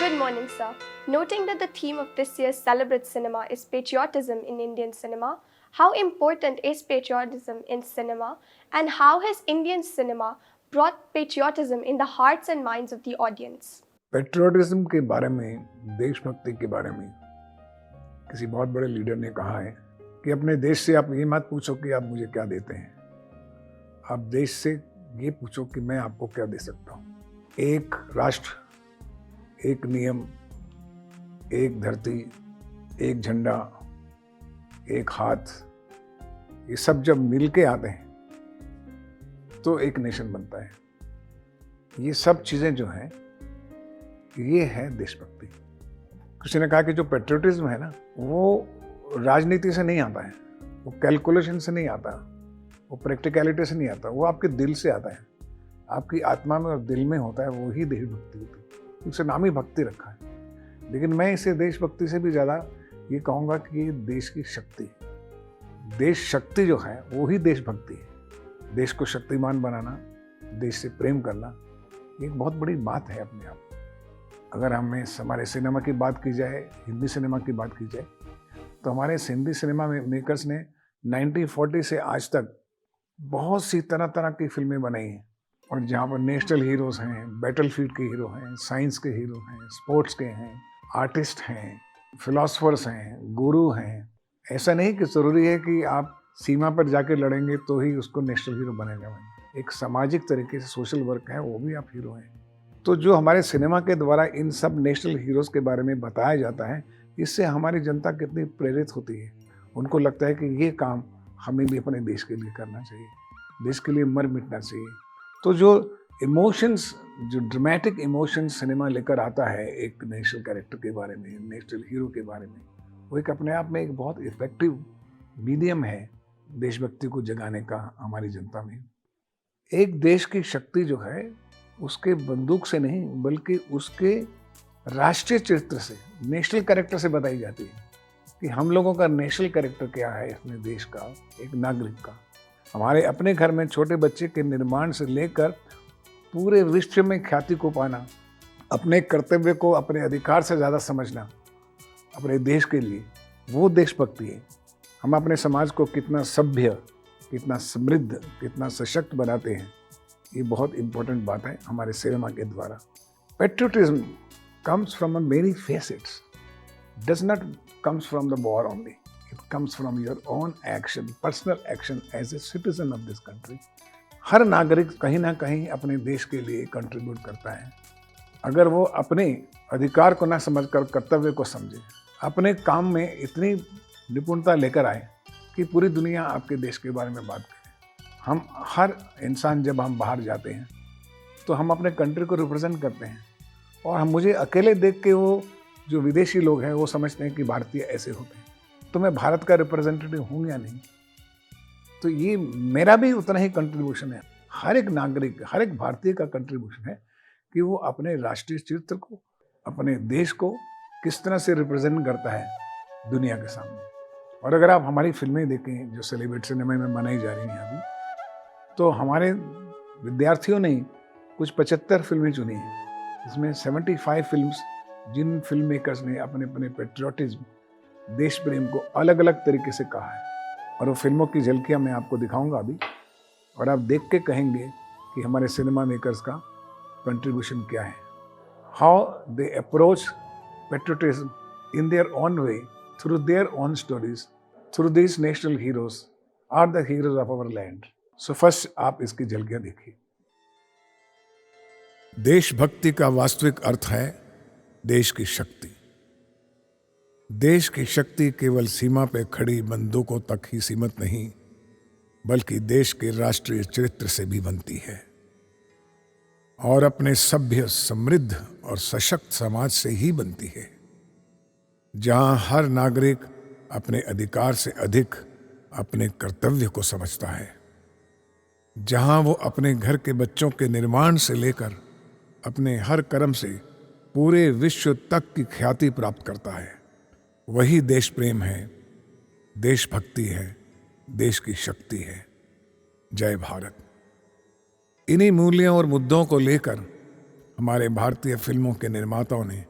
Good morning, sir. Noting that the theme of this year's Celebrate Cinema is patriotism in Indian cinema, how important is patriotism in cinema, and how has Indian cinema brought patriotism in the hearts and minds of the audience? Patriotism के बारे में, देशभक्ति के बारे में किसी बहुत बड़े लीडर ने कहा है कि अपने देश से आप ये मत पूछो कि आप मुझे क्या देते हैं, आप देश से ये पूछो कि मैं आपको क्या दे सकता हूँ। एक राष्ट्र, एक नियम, एक धरती, एक झंडा, एक हाथ, ये सब जब मिल के आते हैं तो एक नेशन बनता है। ये सब चीज़ें जो हैं, ये है देशभक्ति। किसी ने कहा कि जो पेट्रियोटिज्म है ना, वो राजनीति से नहीं आता है, वो कैलकुलेशन से नहीं आता, वो प्रैक्टिकलिटी से नहीं आता, वो आपके दिल से आता है, आपकी आत्मा में और दिल में होता है, वो ही देशभक्ति होती है। उसे नाम ही भक्ति रखा है, लेकिन मैं इसे देशभक्ति से भी ज़्यादा ये कहूँगा कि ये देश की शक्ति है। देश शक्ति जो है वो ही देशभक्ति है। देश को शक्तिमान बनाना, देश से प्रेम करना, ये एक बहुत बड़ी बात है अपने आप। अगर हमें हमारे सिनेमा की बात की जाए, हिंदी सिनेमा की बात की जाए, तो हमारे हिंदी सिनेमा में मेकर्स ने 1940 से आज तक बहुत सी तरह तरह की फिल्में बनाई हैं, और जहाँ पर नेशनल हीरोज़ हैं, बैटलफील्ड के हीरो हैं, साइंस के हीरो हैं, स्पोर्ट्स के हैं, आर्टिस्ट हैं, फिलोसफर्स हैं, गुरु हैं। ऐसा नहीं कि ज़रूरी है कि आप सीमा पर जाके लड़ेंगे तो ही उसको नेशनल हीरो बनेगा। एक सामाजिक तरीके से सोशल वर्क है, वो भी आप हीरो हैं। तो जो हमारे सिनेमा के द्वारा इन सब नेशनल हीरोज़ के बारे में बताया जाता है, इससे हमारी जनता कितनी प्रेरित होती है। उनको लगता है कि ये काम हमें भी अपने देश के लिए करना चाहिए, देश के लिए मर मिटना चाहिए। तो जो इमोशंस, जो ड्रामेटिक इमोशंस सिनेमा लेकर आता है एक नेशनल कैरेक्टर के बारे में, नेशनल हीरो के बारे में, वो एक अपने आप में एक बहुत इफेक्टिव मीडियम है देशभक्ति को जगाने का हमारी जनता में। एक देश की शक्ति जो है उसके बंदूक से नहीं, बल्कि उसके राष्ट्रीय चरित्र से, नेशनल कैरेक्टर से बताई जाती है कि हम लोगों का नेशनल कैरेक्टर क्या है अपने देश का, एक नागरिक का। हमारे अपने घर में छोटे बच्चे के निर्माण से लेकर पूरे विश्व में ख्याति को पाना, अपने कर्तव्य को अपने अधिकार से ज़्यादा समझना अपने देश के लिए, वो देशभक्ति है। हम अपने समाज को कितना सभ्य, कितना समृद्ध, कितना सशक्त बनाते हैं, ये बहुत इम्पोर्टेंट बात है हमारे सिनेमा के द्वारा। Patriotism comes from a many facets, does not comes from the war only. It comes from your own action, personal action as a citizen of this country. हर नागरिक कहीं ना कहीं अपने देश के लिए कंट्रीब्यूट करता है। अगर वो अपने अधिकार को ना समझकर कर्तव्य को समझे, अपने काम में इतनी निपुणता लेकर आए कि पूरी दुनिया आपके देश के बारे में बात करे। हम हर इंसान जब हम बाहर जाते हैं तो हम अपने कंट्री को रिप्रेजेंट करते हैं, और हम मुझे अकेले देख के वो जो विदेशी लोग हैं वो समझते हैं कि भारतीय ऐसे होते हैं, तो मैं भारत का रिप्रेजेंटेटिव हूँ या नहीं। तो ये मेरा भी उतना ही कंट्रीब्यूशन है। हर एक नागरिक, हर एक भारतीय का कंट्रीब्यूशन है कि वो अपने राष्ट्रीय चरित्र को, अपने देश को किस तरह से रिप्रेजेंट करता है दुनिया के सामने। और अगर आप हमारी फिल्में देखें जो सेलिब्रेट सिनेमा में बनाई जा रही हैं अभी, तो हमारे विद्यार्थियों ने कुछ 75 फिल्में चुनी हैं, इसमें 75 फिल्म्स जिन फिल्म मेकर्स ने अपने अपने पेट्रियोटिज्म, देश प्रेम को अलग अलग तरीके से कहा है। और वो फिल्मों की झलकियाँ मैं आपको दिखाऊंगा अभी, और आप देख के कहेंगे कि हमारे सिनेमा मेकर्स का कंट्रीब्यूशन क्या है। How they approach patriotism in their own way, through their own stories, through this national heroes are the heroes of our land. So first आप इसकी झलकियाँ देखिए। देशभक्ति का वास्तविक अर्थ है देश की शक्ति। देश की शक्ति केवल सीमा पे खड़ी बंदूकों तक ही सीमित नहीं, बल्कि देश के राष्ट्रीय चरित्र से भी बनती है, और अपने सभ्य, समृद्ध और सशक्त समाज से ही बनती है, जहां हर नागरिक अपने अधिकार से अधिक अपने कर्तव्य को समझता है, जहां वो अपने घर के बच्चों के निर्माण से लेकर अपने हर कर्म से पूरे विश्व तक की ख्याति प्राप्त करता है। वही देश प्रेम है, देशभक्ति है, देश की शक्ति है। जय भारत। इन्हीं मूल्यों और मुद्दों को लेकर हमारे भारतीय फिल्मों के निर्माताओं ने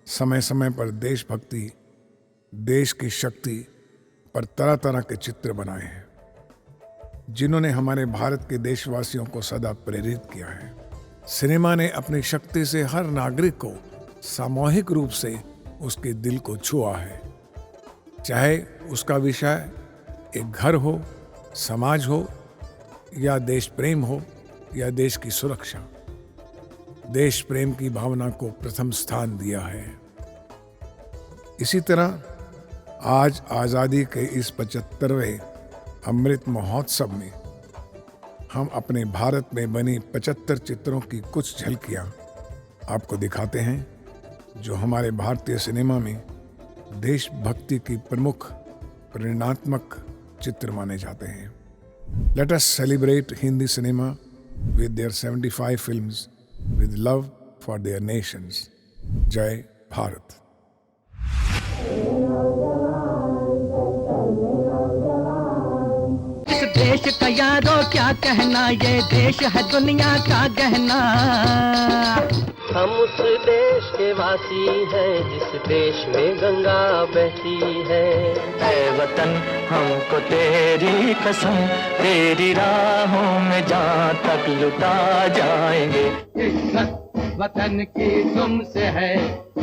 समय समय पर देशभक्ति, देश की शक्ति पर तरह तरह के चित्र बनाए हैं, जिन्होंने हमारे भारत के देशवासियों को सदा प्रेरित किया है। सिनेमा ने अपनी शक्ति से हर नागरिक को सामूहिक रूप से उसके दिल को छुआ है, चाहे उसका विषय एक घर हो, समाज हो, या देश प्रेम हो, या देश की सुरक्षा। देश प्रेम की भावना को प्रथम स्थान दिया है। इसी तरह आज आज़ादी के इस 75वें अमृत महोत्सव में हम अपने भारत में बनी 75 चित्रों की कुछ झलकियां आपको दिखाते हैं, जो हमारे भारतीय सिनेमा में देशभक्ति की प्रमुख प्रेरणात्मक चित्र माने जाते हैं। Let us celebrate Hindi cinema with their 75 films with love for their nations. Jai Bharat. इस देश का यारो क्या कहना, ये देश है दुनिया का गहना। हम उस देश के वासी हैं जिस देश में गंगा बहती है। ऐ वतन हमको तेरी कसम, तेरी राहों में जहाँ तक लुटा जाएंगे। इज्जत वतन की तुमसे है,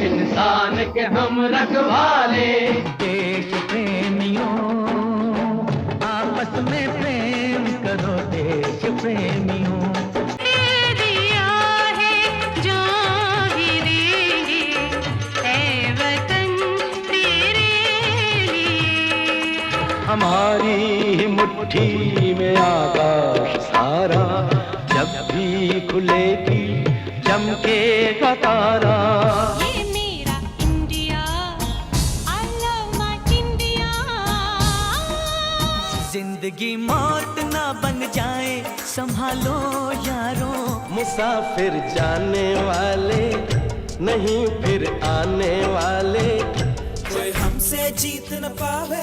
इंसान के हम रखवाले। देश प्रेमियों आपस में प्रेम करो, देश प्रेमियों। हमारी मुट्ठी में आकाश सारा, जब भी खुलेगी चमकेगा तारा। ये मेरा India, I love my India। जिंदगी मौत ना बन जाए, संभालो यारों। मुसाफिर जाने वाले नहीं फिर आने वाले, कोई हमसे जीत न पावे।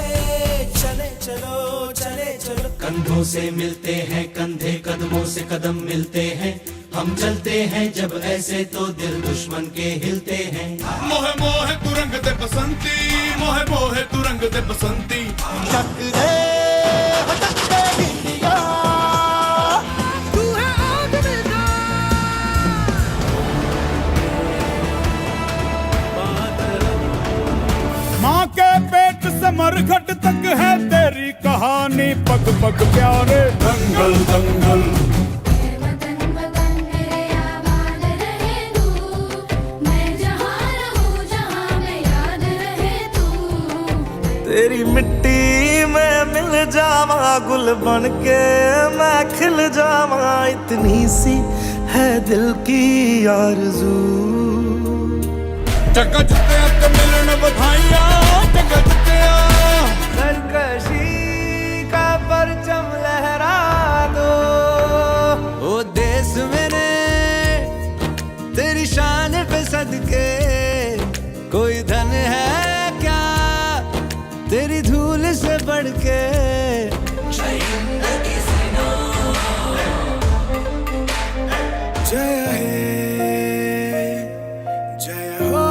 चले चलो चले चलो, कंधों से मिलते हैं कंधे, कदमों से कदम मिलते हैं। हम चलते हैं जब ऐसे तो दिल दुश्मन के हिलते हैं। मोहे मोहे तुरंग दे बसंती, मोहे मोहे तुरंग दे बसंती। टक दे इंडिया, तू है आग में जा। माँ के पेट से मरघट तक है तेरी कहानी, पग पग प्यारे। दंगल दंगल वतन वतन मेरे आबाद रहे तू, मैं जहाँ रहूँ जहाँ मैं याद रहे तू। तेरी मिट्टी में मिल जावा, गुल बन के मैं खिल जावा। इतनी सी है दिल की आरज़ू। चक्का चुक्के ते मिलन बधाइयाँ, चक्का चुक्के। सरकशी का परचम लहरा दो, ओ देश मेरे तेरी शान पे सदके। कोई धन है क्या तेरी धूल से बढ़ के। जय हे जय हो।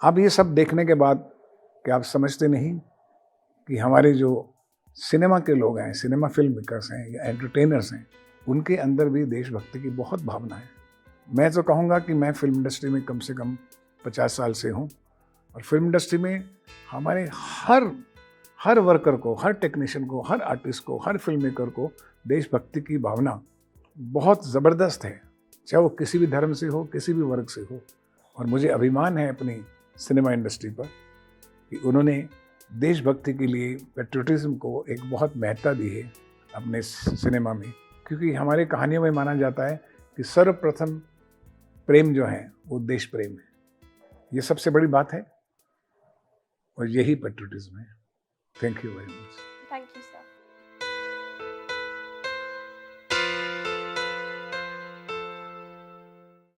अब ये सब देखने के बाद क्या आप समझते नहीं कि हमारे जो सिनेमा के लोग हैं, सिनेमा फिल्म मेकर्स हैं या एंटरटेनर्स हैं, उनके अंदर भी देशभक्ति की बहुत भावना है। मैं तो कहूँगा कि मैं फिल्म इंडस्ट्री में कम से कम 50 साल से हूँ, और फिल्म इंडस्ट्री में हमारे हर वर्कर को, हर टेक्नीशियन को, हर आर्टिस्ट को, हर फिल्म मेकर को देशभक्ति की भावना बहुत ज़बरदस्त है, चाहे वो किसी भी धर्म से हो, किसी भी वर्ग से हो। और मुझे अभिमान है अपनी सिनेमा इंडस्ट्री पर कि उन्होंने देशभक्ति के लिए, पेट्रियटिज्म को एक बहुत महत्ता दी है अपने सिनेमा में। क्योंकि हमारी कहानियों में माना जाता है कि सर्वप्रथम प्रेम जो है वो देश प्रेम है। ये सबसे बड़ी बात है और यही पेट्रियटिज्म है। Thank you very much.